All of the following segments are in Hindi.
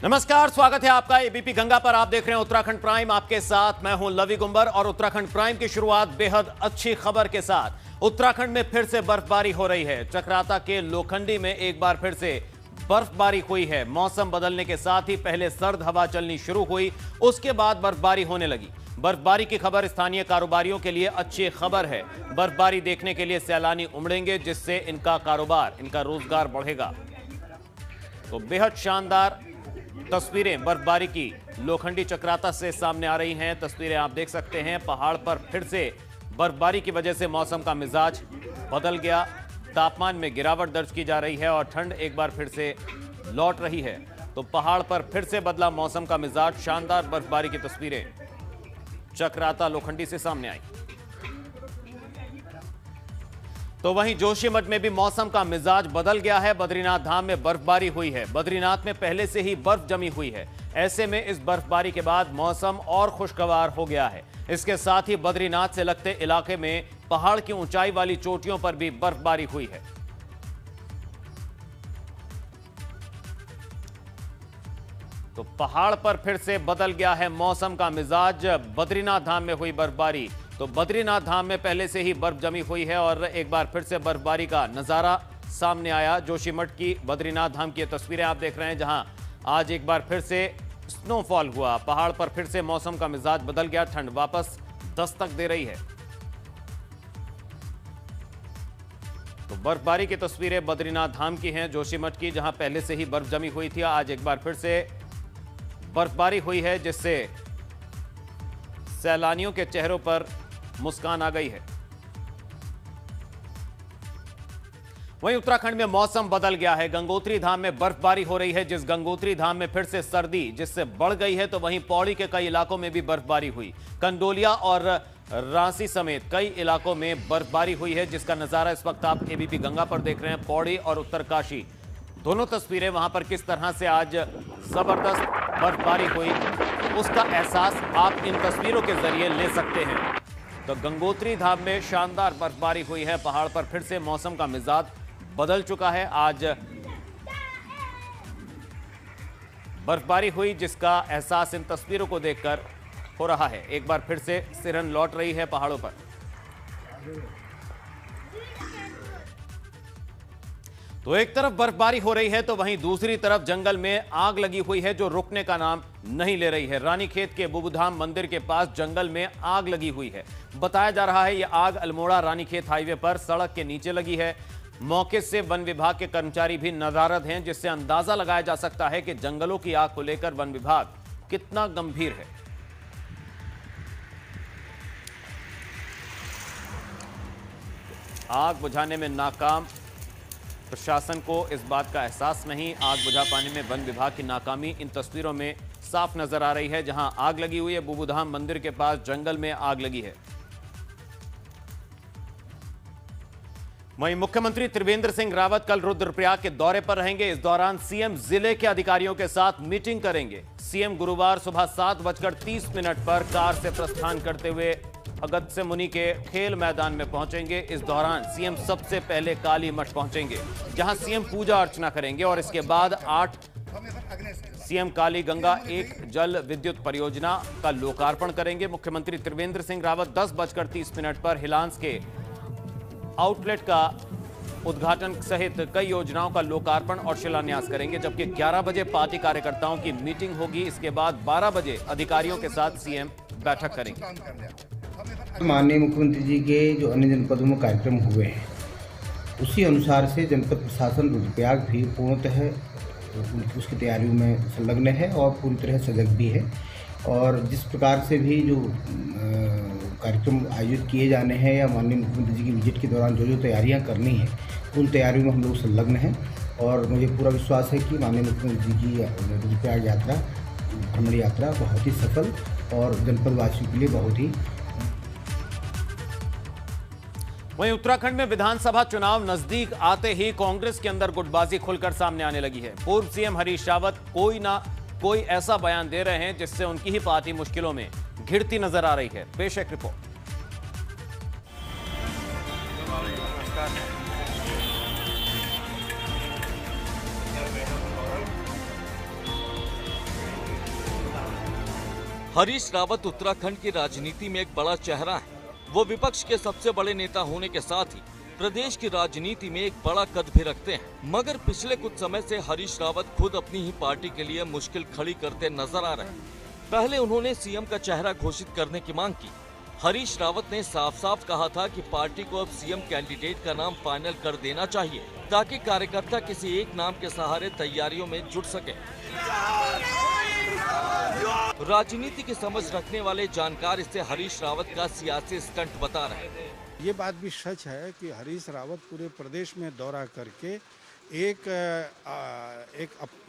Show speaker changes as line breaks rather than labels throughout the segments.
नमस्कार, स्वागत है आपका एबीपी गंगा पर। आप देख रहे हैं उत्तराखंड प्राइम। आपके साथ मैं हूं लवी गुंबर और उत्तराखंड प्राइम की शुरुआत बेहद अच्छी खबर के साथ। उत्तराखंड में फिर से बर्फबारी हो रही है। चक्राता के लोखंडी में एक बार फिर से बर्फबारी हुई है। मौसम बदलने के साथ ही पहले सर्द हवा चलनी शुरू हुई, उसके बाद बर्फबारी होने लगी। बर्फबारी की खबर स्थानीय कारोबारियों के लिए अच्छी खबर है। बर्फबारी देखने के लिए सैलानी उमड़ेंगे, जिससे इनका कारोबार, इनका रोजगार बढ़ेगा। तो बेहद शानदार तस्वीरें बर्फबारी की लोखंडी चक्राता से सामने आ रही हैं। तस्वीरें आप देख सकते हैं। पहाड़ पर फिर से बर्फबारी की वजह से मौसम का मिजाज बदल गया। तापमान में गिरावट दर्ज की जा रही है और ठंड एक बार फिर से लौट रही है। तो पहाड़ पर फिर से बदला मौसम का मिजाज। शानदार बर्फबारी की तस्वीरें चक्राता लोखंडी से सामने आई। तो वहीं जोशीमठ में भी मौसम का मिजाज बदल गया है। बद्रीनाथ धाम में बर्फबारी हुई है। बद्रीनाथ में पहले से ही बर्फ जमी हुई है। ऐसे में इस बर्फबारी के बाद मौसम और खुशगवार हो गया है। इसके साथ ही बद्रीनाथ से लगते इलाके में पहाड़ की ऊंचाई वाली चोटियों पर भी बर्फबारी हुई है। तो पहाड़ पर फिर से बदल गया है मौसम का मिजाज। बद्रीनाथ धाम में हुई बर्फबारी। तो बद्रीनाथ धाम में पहले से ही बर्फ जमी हुई है और एक बार फिर से बर्फबारी का नजारा सामने आया। जोशीमठ की बद्रीनाथ धाम की तस्वीरें आप देख रहे हैं, जहां आज एक बार फिर से स्नोफॉल हुआ। पहाड़ पर फिर से मौसम का मिजाज बदल गया। ठंड वापस दस्तक दे रही है। तो बर्फबारी की तस्वीरें बद्रीनाथ धाम की हैं, जोशीमठ की, जहां पहले से ही बर्फ जमी हुई थी। आज एक बार फिर से बर्फबारी हुई है, जिससे सैलानियों के चेहरों पर मुस्कान आ गई है। वहीं उत्तराखंड में मौसम बदल गया है। गंगोत्री धाम में बर्फबारी हो रही है। जिस गंगोत्री धाम में फिर से सर्दी जिससे बढ़ गई है, तो वहीं पौड़ी के कई इलाकों में भी बर्फबारी हुई। कंडोलिया और रांसी समेत कई इलाकों में बर्फबारी हुई है, जिसका नजारा इस वक्त आप एबीपी गंगा पर देख रहे हैं। पौड़ी और उत्तरकाशी दोनों तस्वीरें, वहां पर किस तरह से आज जबरदस्त बर्फबारी हुई, उसका एहसास आप इन तस्वीरों के जरिए ले सकते हैं। तो गंगोत्री धाम में शानदार बर्फबारी हुई है। पहाड़ पर फिर से मौसम का मिजाज बदल चुका है। आज बर्फबारी हुई, जिसका एहसास इन तस्वीरों को देखकर हो रहा है। एक बार फिर से सिरन लौट रही है पहाड़ों पर। तो एक तरफ बर्फबारी हो रही है, तो वहीं दूसरी तरफ जंगल में आग लगी हुई है, जो रुकने का नाम नहीं ले रही है। रानीखेत के बुबुधाम मंदिर के पास जंगल में आग लगी हुई है। बताया जा रहा है यह आग अल्मोड़ा रानीखेत हाईवे पर सड़क के नीचे लगी है। मौके से वन विभाग के कर्मचारी भी नदारद हैं, जिससे अंदाजा लगाया जा सकता है कि जंगलों की आग को लेकर वन विभाग कितना गंभीर है। आग बुझाने में नाकाम प्रशासन को इस बात का एहसास नहीं। आग बुझा पाने में वन विभाग की नाकामी इन तस्वीरों में साफ नजर आ रही है, जहां आग लगी हुई है। बुबुधाम मंदिर के पास जंगल में आग लगी है। वहीं मुख्यमंत्री त्रिवेंद्र सिंह रावत कल रुद्रप्रयाग के दौरे पर रहेंगे। इस दौरान सीएम जिले के अधिकारियों के साथ मीटिंग करेंगे। सीएम गुरुवार सुबह 7:30 पर कार से प्रस्थान करते हुए अगस्त्य मुनि के खेल मैदान में पहुंचेंगे। इस दौरान सीएम सबसे पहले काली मठ पहुंचेंगे, जहां सीएम पूजा अर्चना करेंगे और इसके बाद 8 सीएम काली गंगा एक जल विद्युत परियोजना का लोकार्पण करेंगे। मुख्यमंत्री त्रिवेंद्र सिंह रावत 10:30 पर हिलांस के आउटलेट का उद्घाटन सहित कई योजनाओं का लोकार्पण और शिलान्यास करेंगे, जबकि 11 बजे पार्टी कार्यकर्ताओं की मीटिंग होगी। इसके बाद 12 बजे अधिकारियों के साथ सीएम बैठक करेंगे।
माननीय मुख्यमंत्री जी के जो अन्य जनपदों में कार्यक्रम हुए हैं, उसी अनुसार से जनपद प्रशासन रुद्रप्रयाग भी पूर्णतः उसकी तैयारियों में संलग्न है और पूरी तरह सजग भी है। और जिस प्रकार से भी जो कार्यक्रम आयोजित किए जाने हैं या माननीय मुख्यमंत्री जी की विजिट के दौरान जो जो तैयारियां करनी हैं, उन तैयारियों में हम लोग संलग्न हैं। और मुझे पूरा विश्वास है कि माननीय मुख्यमंत्री जी की रुद्रप्रयाग यात्रा, भ्रमण यात्रा बहुत ही सफल और जनपद वासियों के लिए बहुत ही।
वहीं उत्तराखंड में विधानसभा चुनाव नजदीक आते ही कांग्रेस के अंदर गुटबाजी खुलकर सामने आने लगी है। पूर्व सीएम हरीश रावत कोई ना कोई ऐसा बयान दे रहे हैं जिससे उनकी ही पार्टी मुश्किलों में घिरती नजर आ रही है। पेश एक रिपोर्ट।
हरीश रावत उत्तराखंड की राजनीति में एक बड़ा चेहरा है। वो विपक्ष के सबसे बड़े नेता होने के साथ ही प्रदेश की राजनीति में एक बड़ा कद भी रखते हैं। मगर पिछले कुछ समय से हरीश रावत खुद अपनी ही पार्टी के लिए मुश्किल खड़ी करते नजर आ रहे हैं। पहले उन्होंने सीएम का चेहरा घोषित करने की मांग की। हरीश रावत ने साफ साफ कहा था कि पार्टी को अब सीएम कैंडिडेट का नाम फाइनल कर देना चाहिए ताकि कार्यकर्ता किसी एक नाम के सहारे तैयारियों में जुट सके। राजनीति की समझ रखने वाले जानकार इसे हरीश रावत का सियासी स्टंट बता रहे हैं।
ये बात भी सच है कि हरीश रावत पूरे प्रदेश में दौरा करके एक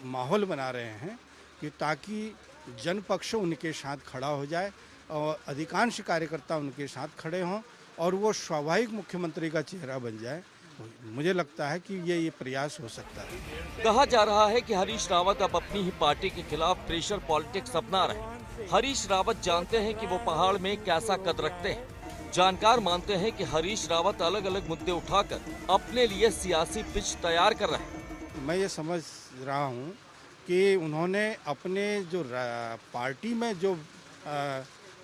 माहौल बना रहे हैं कि ताकि जनपक्ष उनके साथ खड़ा हो जाए और अधिकांश कार्यकर्ता उनके साथ खड़े हों और वो स्वाभाविक मुख्यमंत्री का चेहरा बन जाए। मुझे लगता है कि ये प्रयास हो सकता है।
कहा जा रहा है कि हरीश रावत अब अपनी ही पार्टी के खिलाफ प्रेशर पॉलिटिक्स अपना रहे हैं। हरीश रावत जानते हैं कि वो पहाड़ में कैसा कद रखते हैं। जानकार मानते हैं कि हरीश रावत अलग अलग मुद्दे उठाकर अपने लिए सियासी पिच तैयार कर रहे हैं।
मैं ये समझ रहा हूँ कि उन्होंने अपने जो पार्टी में जो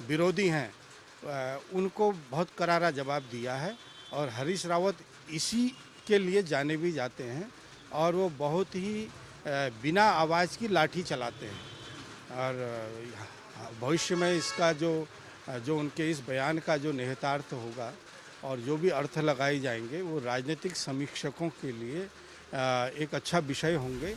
विरोधी हैं उनको बहुत करारा जवाब दिया है और हरीश रावत इसी के लिए जाने भी जाते हैं और वो बहुत ही बिना आवाज़ की लाठी चलाते हैं और भविष्य में इसका जो उनके इस बयान का जो निहितार्थ होगा और जो भी अर्थ लगाए जाएंगे वो राजनीतिक समीक्षकों के लिए एक अच्छा विषय होंगे।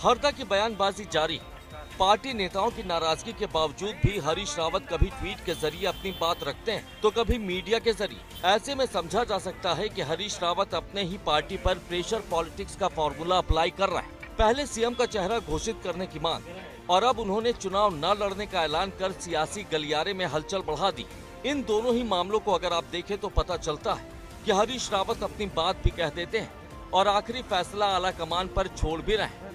हरदा की बयानबाजी जारी है। पार्टी नेताओं की नाराजगी के बावजूद भी हरीश रावत कभी ट्वीट के जरिए अपनी बात रखते हैं तो कभी मीडिया के जरिए। ऐसे में समझा जा सकता है कि हरीश रावत अपने ही पार्टी पर प्रेशर पॉलिटिक्स का फॉर्मूला अप्लाई कर रहे हैं। पहले सीएम का चेहरा घोषित करने की मांग और अब उन्होंने चुनाव न लड़ने का ऐलान कर सियासी गलियारे में हलचल बढ़ा दी। इन दोनों ही मामलों को अगर आप देखें तो पता चलता है कि हरीश रावत अपनी बात भी कह देते हैं और आखिरी फैसला आला कमान पर छोड़ भी रहे हैं।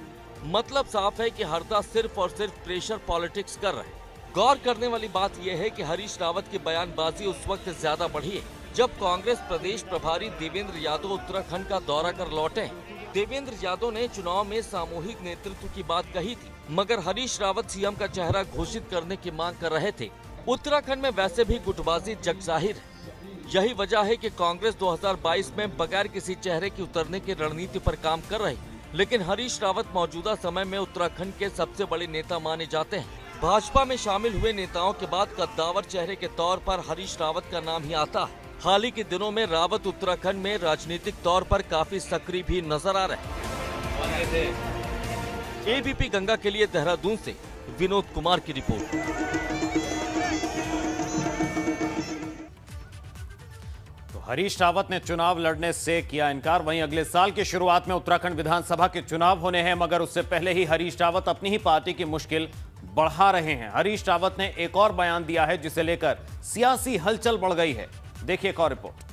मतलब साफ है कि हरदा सिर्फ और सिर्फ प्रेशर पॉलिटिक्स कर रहे हैं। गौर करने वाली बात यह है कि हरीश रावत की बयानबाजी उस वक्त ज्यादा बढ़ी है जब कांग्रेस प्रदेश प्रभारी देवेंद्र यादव उत्तराखंड का दौरा कर लौटे। देवेंद्र यादव ने चुनाव में सामूहिक नेतृत्व की बात कही थी, मगर हरीश रावत सीएम का चेहरा घोषित करने की मांग कर रहे थे। उत्तराखंड में वैसे भी गुटबाजी जगजाहिर है। यही वजह है कि कांग्रेस 2022 में बगैर किसी चेहरे की उतरने की रणनीति पर काम कर रही, लेकिन हरीश रावत मौजूदा समय में उत्तराखंड के सबसे बड़े नेता माने जाते हैं। भाजपा में शामिल हुए नेताओं के बाद कद्दावर चेहरे के तौर पर हरीश रावत का नाम ही आता है। हाल ही के दिनों में रावत उत्तराखंड में राजनीतिक तौर पर काफी सक्रिय भी नजर आ रहे हैं। एबीपी गंगा के लिए देहरादून से विनोद कुमार की रिपोर्ट।
हरीश रावत ने चुनाव लड़ने से किया इनकार। वहीं अगले साल की शुरुआत में उत्तराखंड विधानसभा के चुनाव होने हैं, मगर उससे पहले ही हरीश रावत अपनी ही पार्टी की मुश्किल बढ़ा रहे हैं। हरीश रावत ने एक और बयान दिया है जिसे लेकर सियासी हलचल बढ़ गई है। देखिए एक और रिपोर्ट।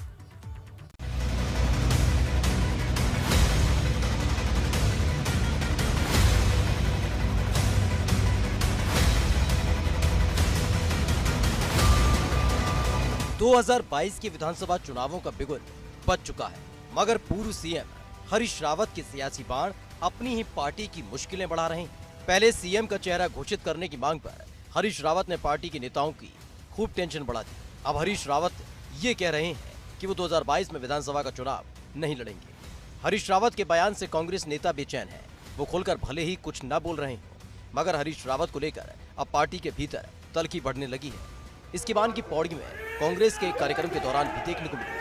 2022 के विधानसभा चुनावों का बिगुल बज चुका है, मगर पूर्व सीएम हरीश रावत के सियासी बाण अपनी ही पार्टी की मुश्किलें बढ़ा रहे हैं। पहले सीएम का चेहरा घोषित करने की मांग पर हरीश रावत ने पार्टी के नेताओं की खूब टेंशन बढ़ा दी। अब हरीश रावत ये कह रहे हैं कि वो 2022 में विधानसभा का चुनाव नहीं लड़ेंगे। हरीश रावत के बयान से कांग्रेस नेता बेचैन है। वो खुलकर भले ही कुछ न बोल रहे हो, मगर हरीश रावत को लेकर अब पार्टी के भीतर तलखी बढ़ने लगी है। इसकी बान की पौड़ी में कांग्रेस के एक कार्यक्रम के दौरान भी देखने को मिली।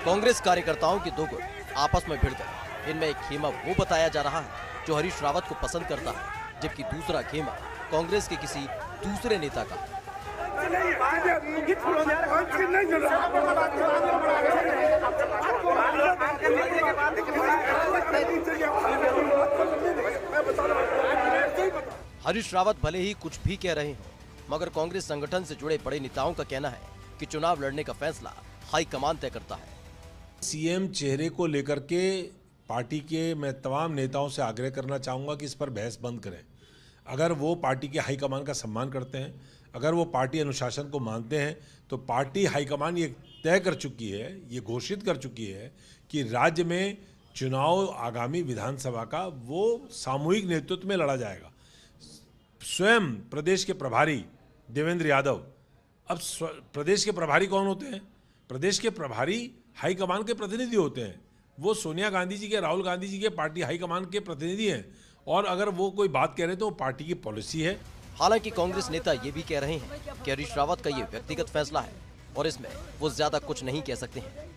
कांग्रेस कार्यकर्ताओं के दो गुट आपस में भिड़कर इनमें एक खेमा वो बताया जा रहा है जो हरीश रावत को पसंद करता है, जबकि दूसरा खेमा कांग्रेस के किसी दूसरे नेता का। हरीश रावत भले ही कुछ भी कह रहे हो, मगर कांग्रेस संगठन से जुड़े बड़े नेताओं का कहना है कि चुनाव लड़ने का फैसला हाईकमान तय करता है।
सीएम चेहरे को लेकर के पार्टी के मैं तमाम नेताओं से आग्रह करना चाहूँगा कि इस पर बहस बंद करें। अगर वो पार्टी के हाईकमान का सम्मान करते हैं, अगर वो पार्टी अनुशासन को मानते हैं, तो पार्टी हाईकमान ये तय कर चुकी है, ये घोषित कर चुकी है कि राज्य में चुनाव आगामी विधानसभा का वो सामूहिक नेतृत्व में लड़ा जाएगा। स्वयं प्रदेश के प्रभारी देवेंद्र यादव, अब प्रदेश के प्रभारी कौन होते हैं? प्रदेश के प्रभारी हाईकमान के प्रतिनिधि होते हैं। वो सोनिया गांधी जी के, राहुल गांधी जी के पार्टी हाईकमान के प्रतिनिधि हैं, और अगर वो कोई बात कह रहे हैं तो वो पार्टी की पॉलिसी है।
हालांकि कांग्रेस नेता ये भी कह रहे हैं कि हरीश रावत का ये व्यक्तिगत फैसला है और इसमें वो ज्यादा कुछ नहीं कह सकते हैं।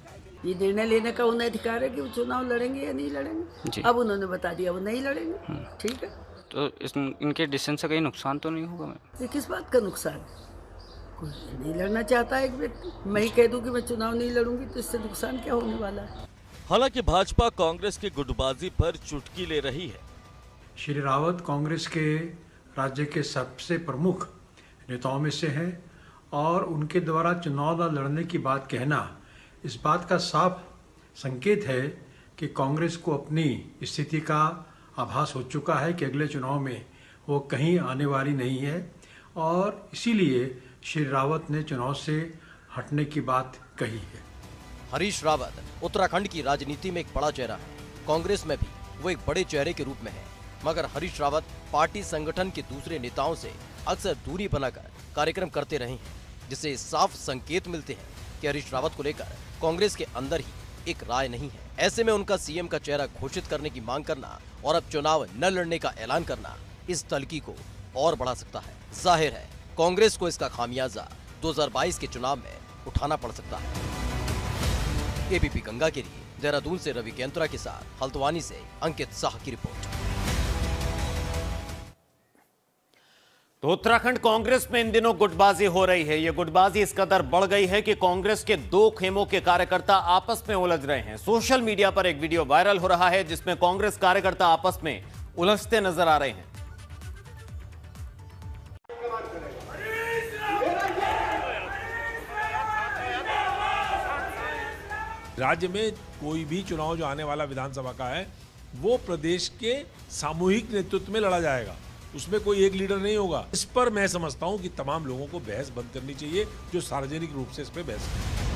ये निर्णय लेने का उन्हें अधिकार है कि वो चुनाव लड़ेंगे या नहीं लड़ेंगे। अब उन्होंने बता दिया वो नहीं लड़ेंगे, ठीक है।
तो इनके डिसीजन से कहीं नुकसान तो नहीं होगा?
ये किस बात का नुकसान? कोई नहीं लड़ना चाहता है एक व्यक्ति, मैं ही कह दूं कि मैं चुनाव नहीं लड़ूंगी तो इससे नुकसान क्या होने वाला है?
हालांकि भाजपा कांग्रेस की गुटबाजी पर चुटकी ले रही है।
श्री रावत कांग्रेस के राज्य के सबसे प्रमुख नेताओं में से हैं और उनके द्वारा चुनाव न लड़ने की बात कहना इस बात का साफ संकेत है कि कांग्रेस को अपनी स्थिति का आभास हो चुका है कि अगले चुनाव में वो कहीं आने वाली नहीं है, और इसीलिए श्री रावत ने चुनाव से हटने की बात कही है।
हरीश रावत उत्तराखंड की राजनीति में एक बड़ा चेहरा है। कांग्रेस में भी वो एक बड़े चेहरे के रूप में है, मगर हरीश रावत पार्टी संगठन के दूसरे नेताओं से अक्सर दूरी बनाकर कार्यक्रम करते रहे हैं, जिससे साफ संकेत मिलते हैं कि हरीश रावत को लेकर कांग्रेस के अंदर ही एक राय नहीं है। ऐसे में उनका सीएम का चेहरा घोषित करने की मांग करना और अब चुनाव न लड़ने का ऐलान करना इस तल्खी को और बढ़ा सकता है। जाहिर है कांग्रेस को इसका खामियाजा 2022 के चुनाव में उठाना पड़ सकता है। एबीपी गंगा के लिए देहरादून से रवि केंद्रा के साथ हल्द्वानी से अंकित शाह की रिपोर्ट।
तो उत्तराखंड कांग्रेस में इन दिनों गुटबाजी हो रही है। ये गुटबाजी इस कदर बढ़ गई है कि कांग्रेस के दो खेमों के कार्यकर्ता आपस में उलझ रहे हैं। सोशल मीडिया पर एक वीडियो वायरल हो रहा है जिसमें कांग्रेस कार्यकर्ता आपस में उलझते नजर आ रहे हैं।
राज्य में कोई भी चुनाव जो आने वाला विधानसभा का है वो प्रदेश के सामूहिक नेतृत्व में लड़ा जाएगा, उसमें कोई एक लीडर नहीं होगा। इस पर मैं समझता हूं कि तमाम लोगों को बहस बंद करनी चाहिए जो सार्वजनिक रूप से इस पर बहस करें।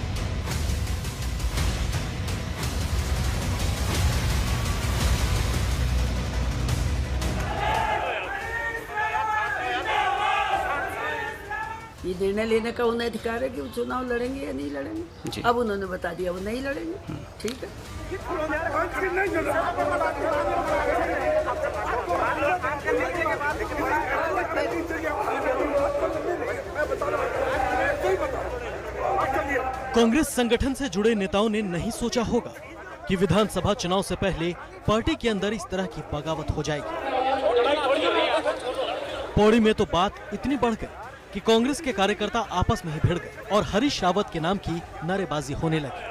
ये निर्णय लेने का उन्हें अधिकार है कि वो चुनाव लड़ेंगे या नहीं लड़ेंगे। अब उन्होंने बता दिया वो नहीं लड़ेंगे, ठीक है।
कांग्रेस संगठन से जुड़े नेताओं ने नहीं सोचा होगा कि विधानसभा चुनाव से पहले पार्टी के अंदर इस तरह की बगावत हो जाएगी। पौड़ी में तो बात इतनी बढ़ गई कि कांग्रेस के कार्यकर्ता आपस में ही भिड़ गए और हरीश रावत के नाम की नारेबाजी होने लगी।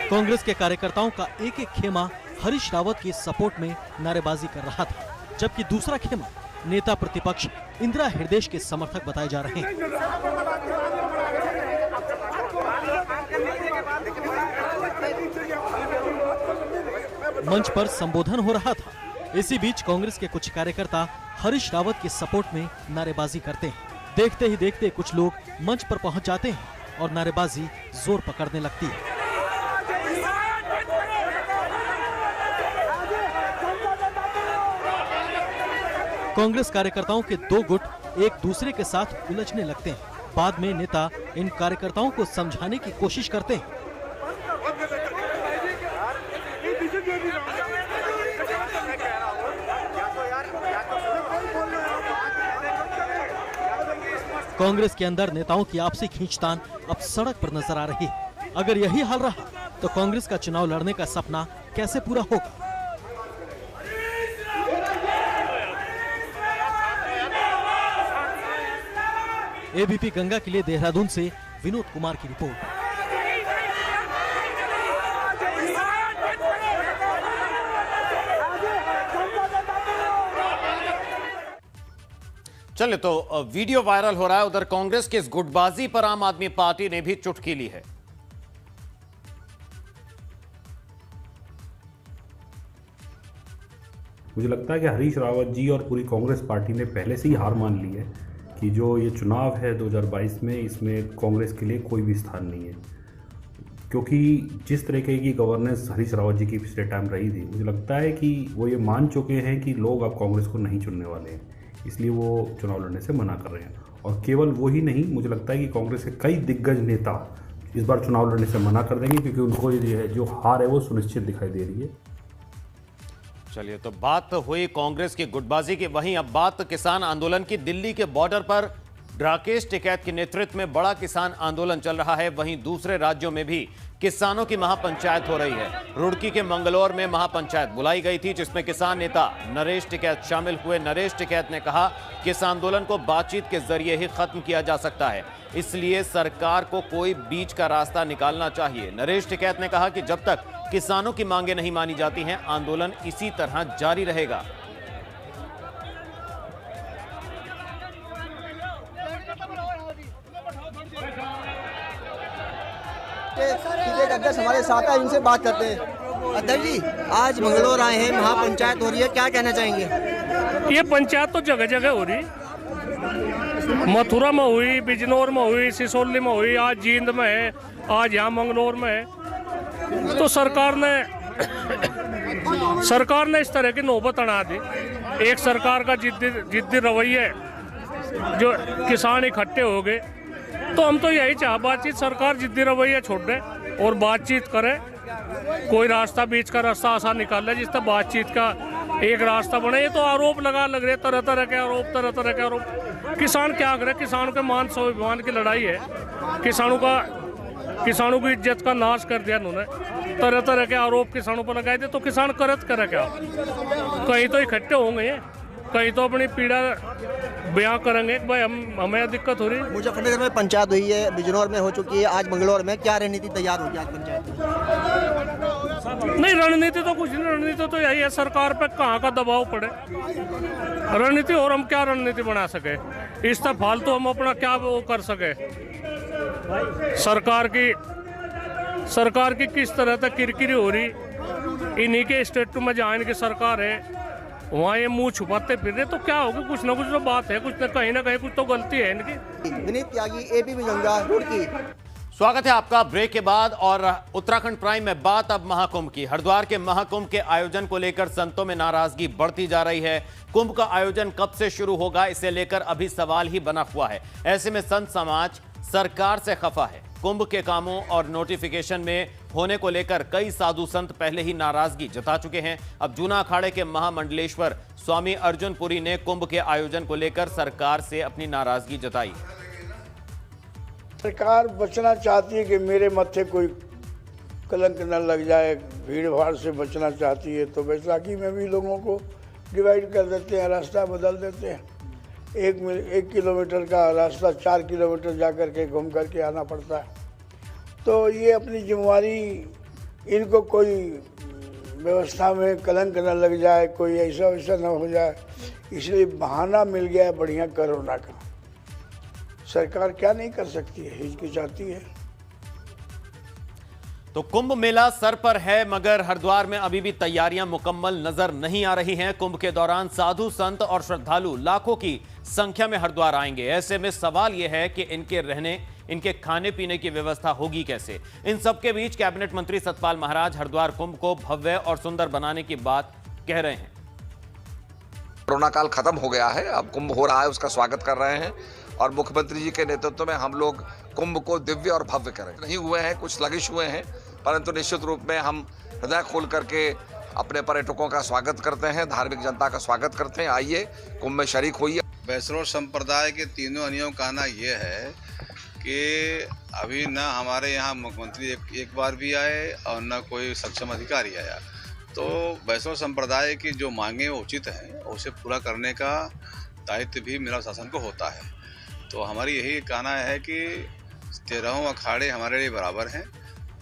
कांग्रेस के कार्यकर्ताओं का एक एक खेमा हरीश रावत के सपोर्ट में नारेबाजी कर रहा था, जबकि दूसरा खेमा नेता प्रतिपक्ष इंदिरा हृदयेश के समर्थक बताए जा रहे हैं। मंच पर संबोधन हो रहा था। इसी बीच कांग्रेस के कुछ कार्यकर्ता हरीश रावत के सपोर्ट में नारेबाजी करते हैं। देखते ही देखते कुछ लोग मंच पर पहुंच जाते हैं और नारेबाजी जोर पकड़ने लगती है। कांग्रेस कार्यकर्ताओं के दो गुट एक दूसरे के साथ उलझने लगते हैं। बाद में नेता इन कार्यकर्ताओं को समझाने की कोशिश करते हैं। कांग्रेस के अंदर नेताओं की आपसी खींचतान अब सड़क पर नजर आ रही है। अगर यही हाल रहा तो कांग्रेस का चुनाव लड़ने का सपना कैसे पूरा होगा? एबीपी गंगा के लिए देहरादून से विनोद कुमार की रिपोर्ट।
चले तो वीडियो वायरल हो रहा है, उधर कांग्रेस की इस गुटबाजी पर आम आदमी पार्टी ने भी चुटकी ली है।
मुझे लगता है कि हरीश रावत जी और पूरी कांग्रेस पार्टी ने पहले से ही हार मान ली है कि जो ये चुनाव है 2022 में, इसमें कांग्रेस के लिए कोई भी स्थान नहीं है। क्योंकि जिस तरीके की गवर्नेंस हरीश रावत जी की पिछले टाइम रही थी, मुझे लगता है कि वो ये मान चुके हैं कि लोग अब कांग्रेस को नहीं चुनने वाले हैं, इसलिए वो चुनाव लड़ने से मना कर रहे हैं। और केवल वो ही नहीं, मुझे लगता है कि कांग्रेस के कई दिग्गज नेता इस बार चुनाव लड़ने से मना कर देंगे, क्योंकि उनको ये जो हार है वो सुनिश्चित दिखाई दे रही है।
चलिए, तो बात हुई कांग्रेस की गुटबाजी की, वहीं अब बात किसान आंदोलन की। दिल्ली के बॉर्डर पर राकेश टिकैत के नेतृत्व में बड़ा किसान आंदोलन चल रहा है। वहीं दूसरे राज्यों में भी किसानों की महापंचायत हो रही है। रुड़की के मंगलौर में महापंचायत बुलाई गई थी, जिसमें किसान नेता नरेश टिकैत शामिल हुए। नरेश टिकैत ने कहा कि इस आंदोलन को बातचीत के जरिए ही खत्म किया जा सकता है, इसलिए सरकार को कोई बीच का रास्ता निकालना चाहिए। नरेश टिकैत ने कहा कि जब तक किसानों की मांगें नहीं मानी जाती हैं, आंदोलन इसी तरह जारी रहेगा।
अध्यक्ष हमारे साथ है, इनसे बात करते हैं। अध्यक्ष जी, आज मंगलौर आए हैं, महापंचायत हो रही है, क्या कहना चाहेंगे?
ये पंचायत तो जगह जगह हो रही, मथुरा में हुई, बिजनौर में हुई, सिसोली में हुई, आज जींद में है, आज यहाँ मंगलौर में है। तो सरकार ने इस तरह की नौबत अड़ा दी। एक सरकार का जिद्दी रवैया, जो किसान इकट्ठे हो गए, तो हम तो यही चाह बातचीत, सरकार जिद्दी रवैया छोड़ दे और बातचीत करे, कोई रास्ता बीच का रास्ता आसान निकाले, जिससे बातचीत का एक रास्ता बने। ये तो आरोप लग रहे, तरह तरह के आरोप। किसान क्या करे? किसानों के मान स्वाभिमान की लड़ाई है, किसानों की इज्जत का नाश कर दिया इन्होंने, तरह तरह के आरोप किसानों पर लगाए थे। तो किसान करे क्या? कहीं तो इकट्ठे होंगे, कहीं तो अपनी पीड़ा बयां करेंगे, भाई हमें दिक्कत हो रही है।
मुजफ्फरनगर में पंचायत हुई है, बिजनौर में हो चुकी है, आज मंगलौर में क्या रणनीति तैयार होगी आज पंचायत में?
नहीं, रणनीति तो कुछ नहीं, रणनीति तो यही है सरकार पे कहाँ का दबाव पड़े, रणनीति। और हम क्या रणनीति बना सके? इस तरह फालतू हम अपना क्या वो कर सके? सरकार की किस तरह तक किरकिरी हो रही, इन्हीं के स्टेट में जहाँ इनकी सरकार है वहाँ ये मुंह छुपाते फिर रहे, तो क्या होगा? कुछ ना कुछ तो बात है, कुछ ना कहीं कुछ तो गलती है इनकी।
विनीत त्यागी, एबीपी गंगा, रुड़की।
स्वागत है आपका ब्रेक के बाद। और उत्तराखंड प्राइम में बात अब महाकुंभ की। हरिद्वार के महाकुंभ के आयोजन को लेकर संतों में नाराजगी बढ़ती जा रही है। कुंभ का आयोजन कब से शुरू होगा, इसे लेकर अभी सवाल ही बना हुआ है। ऐसे में संत समाज सरकार से खफा है। कुंभ के कामों और नोटिफिकेशन में होने को लेकर कई साधु संत पहले ही नाराजगी जता चुके हैं। अब जूना अखाड़े के महामंडलेश्वर स्वामी अर्जुन पुरी ने कुंभ के आयोजन को लेकर सरकार से अपनी नाराजगी जताई।
सरकार बचना चाहती है कि मेरे मत्थे कोई कलंक न लग जाए, भीड़ भाड़ से बचना चाहती है, तो बैसाखी में भी लोगों को डिवाइड कर देते हैं, रास्ता बदल देते हैं। 1 किलोमीटर का रास्ता 4 किलोमीटर जा कर के घूम करके आना पड़ता है। तो ये अपनी जिम्मेवारी, इनको कोई व्यवस्था में कलंक न लग जाए, कोई ऐसा वैसा न हो जाए, इसलिए बहाना मिल गया है बढ़िया कोरोना का। सरकार क्या नहीं कर सकती है, हिचकिचाती है।
तो कुंभ मेला सर पर है, मगर हरिद्वार में अभी भी तैयारियां मुकम्मल नजर नहीं आ रही हैं। कुंभ के दौरान साधु संत और श्रद्धालु लाखों की संख्या में हरिद्वार आएंगे। ऐसे में सवाल यह है कि इनके रहने, इनके खाने पीने की व्यवस्था होगी कैसे? इन सबके बीच कैबिनेट मंत्री सतपाल महाराज हरिद्वार कुंभ को भव्य और सुंदर बनाने की बात कह रहे हैं।
कोरोना काल खत्म हो गया है, अब कुंभ हो रहा है, उसका स्वागत कर रहे हैं और मुख्यमंत्री जी के नेतृत्व में हम लोग कुंभ को दिव्य और भव्य करें। नहीं हुए हैं, कुछ लगिश हुए हैं, परंतु निश्चित रूप में हम हृदय खोल करके अपने पर्यटकों का स्वागत करते हैं, धार्मिक जनता का स्वागत करते हैं। आइए कुंभ में शरीक होइए।
वैष्णव संप्रदाय के तीनों अनियों का कहना ये है कि अभी न हमारे यहाँ मुख्यमंत्री एक बार भी आए और न कोई सक्षम अधिकारी आया, तो वैष्णव संप्रदाय की जो मांगें उचित हैं उसे पूरा करने का दायित्व भी मेरा शासन को होता है। तो हमारी यही कहना है कि 13 अखाड़े हमारे लिए बराबर हैं,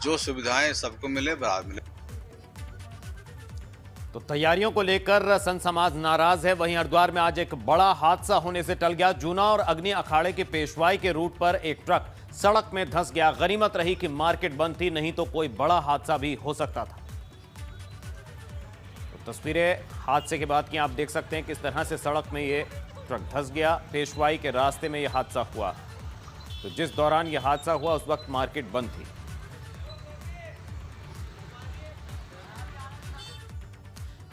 जो सुविधाएं सबको मिले बराबर मिले।
तो तैयारियों को लेकर संत समाज नाराज है। वहीं हरिद्वार में आज एक बड़ा हादसा होने से टल गया। जूना और अग्नि अखाड़े के पेशवाई के रूट पर एक ट्रक सड़क में धंस गया। गनीमत रही कि मार्केट बंद थी, नहीं तो कोई बड़ा हादसा भी हो सकता था। तो तस्वीरें हादसे के बाद की आप देख सकते हैं किस तरह से सड़क में ये ट्रक धंस गया। पेशवाई के रास्ते में यह हादसा हुआ। तो जिस दौरान यह हादसा हुआ उस वक्त मार्केट बंद थी।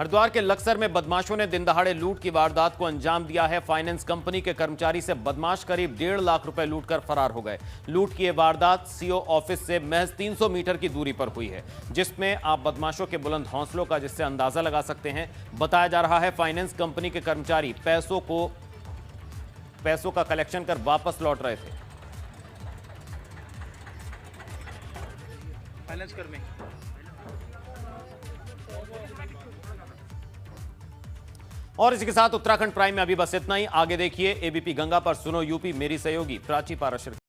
हरिद्वार के लक्सर में बदमाशों ने दिन दहाड़े लूट की वारदात को अंजाम दिया है। फाइनेंस कंपनी के कर्मचारी से बदमाश करीब 1.5 लाख रुपए लूटकर फरार हो गए। लूट की यह वारदात सीओ ऑफिस से महज 300 मीटर की दूरी पर हुई है, जिसमें आप बदमाशों के बुलंद हौसलों का जिससे अंदाजा लगा सकते हैं। बताया जा रहा है फाइनेंस कंपनी के कर्मचारी पैसों का कलेक्शन कर वापस लौट रहे थे।
फाइनेंस कर्मी।
और इसी के साथ उत्तराखंड प्राइम में अभी बस इतना ही। आगे देखिए एबीपी गंगा पर सुनो यूपी, मेरी सहयोगी प्राची पाराशर।